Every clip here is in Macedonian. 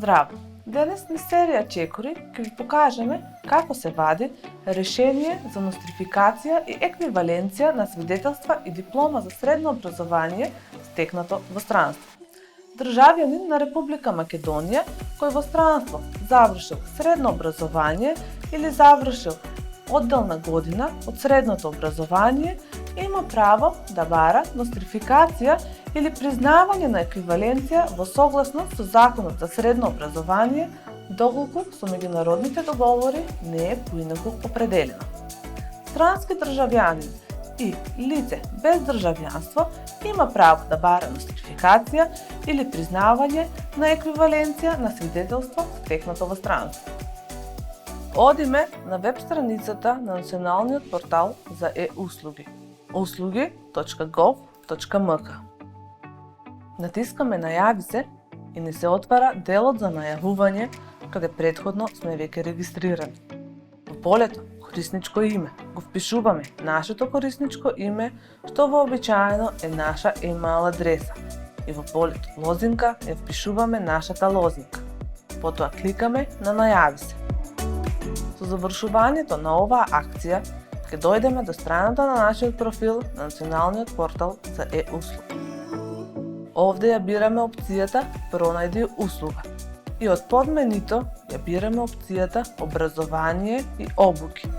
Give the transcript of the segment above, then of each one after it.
Здраво! Денес на серија 4 ќе ви покажеме како се вади решение за нострификација и еквиваленција на свидетелства и диплома за средно образование стекнато во странство. Државјанин на Република Македонија кој во странство завршил средно образование или завршил одделна година од средното образование има право да бара нострификација или признавање на еквиваленција во согласност со Законот за средно образование, доколку со меѓународните договори не е поинаку определено. Странски државјанин и лице без државјанство има право да бара нострификација или признавање на еквиваленција на свидетелство стекнато во странство. Одиме на веб страницата на Националниот портал за e-услуги uslugi.gov.mk. Натискаме најави се и ни се отвара делот за најавување каде претходно сме веќе регистрирани. Во полето корисничко име го впишуваме нашето корисничко име, што вообичаено е наша емаил адреса, и во полето лозинка ја впишуваме нашата лозинка. Потоа кликаме на најави се. Со завршувањето на оваа акција ќе дојдеме до страната на нашиот профил на Националниот портал за e-услуги. Овде ја бираме опцијата Пронајди услуга и од подменито ја бираме опцијата Образование и обуки.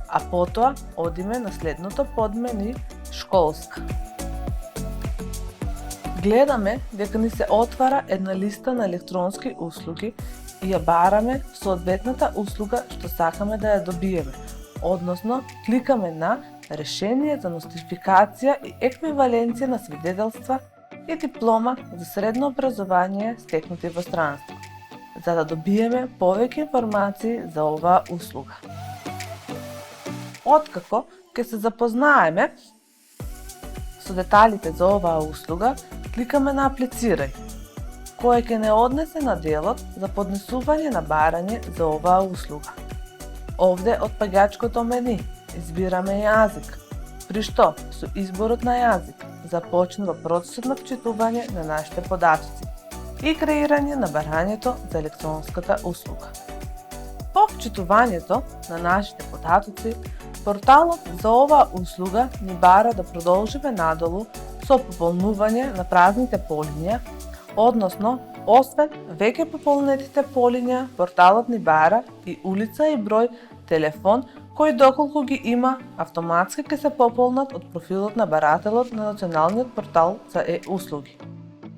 А потоа одиме на следното подмени Школска. Гледаме дека ни се отвара една листа на електронски услуги и ја бараме соодветната услуга што сакаме да ја добиеме, односно кликаме на Решение за нострификација и еквиваленција на свидетелства и диплома за средно образование стекнати во странство, за да добиеме повеќе информации за оваа услуга. Откако ќе се запознаеме со деталите за оваа услуга, кликаме на Аплицирај, кој ќе не однесе на делот за поднесување на барање за оваа услуга. Овде од паѓачкото мени избираме јазик, при што со изборот на јазик започнува процесот на вчитување на нашите податоци и креирање на барањето за електронската услуга. По вчитувањето на нашите податоци, порталот за оваа услуга ни бара да продолжиме надолу со пополнување на празните полиња, односно, освен веќе пополнетите полиња, порталот ни бара и улица и број телефон кои доколку ги има, автоматски ќе се пополнат од профилот на барателот на Националниот портал за e-услуги.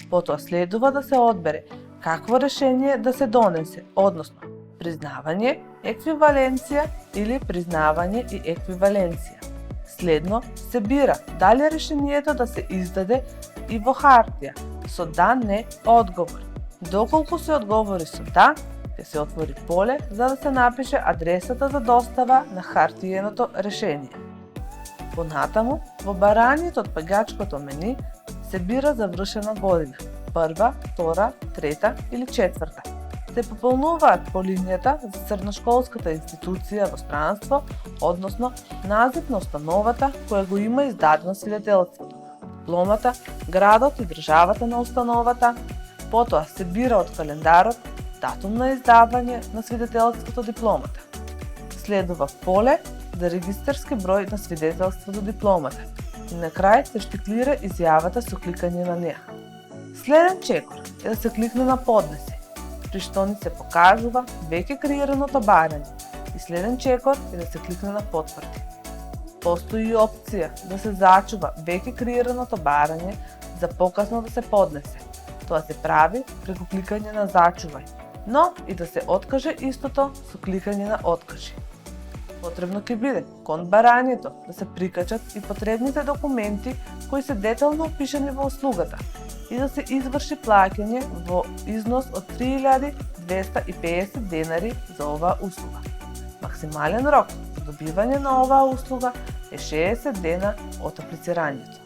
Потоа следува да се одбере какво решение да се донесе, односно признавање, еквиваленција или признавање и еквиваленција. Следно се бира дали решението да се издаде и во хартија со да/не одговор. Доколку се одговори со да, ќе се отвори поле за да се напише адресата за достава на хартиеното решение. Понатаму, во барањето од паѓачкото мени се бира завршена година, прва, втора, трета или четврта. Се пополнуваат полињата за средношколската институција во странство, односно назив на установата која го има издадено свидетелството, дипломата, градот и државата на установата, потоа се бира од календарот датум на издавање на свидетелството дипломата. Следува поле за регистарски број на свидетелството дипломата и на крај се штиклира изјавата со кликање на неа. Следен чекор е да се кликне на поднеси, при што ни се покажува веќе креираното барање, и следен чекор е да се кликне на потврди. Постои и опција да се зачува веќе креираното барање за покасно да се поднесе. Тоа се прави преку кликање на зачувај, но и да се откаже истото со кликање на откажи. Потребно ќе биде кон барањето да се прикачат и потребните документи кои се детално опишани во услугата и да се изврши плаќање во износ од 3250 денари за оваа услуга. Максимален рок за добивање на оваа услуга е 60 дена од аплицирањето.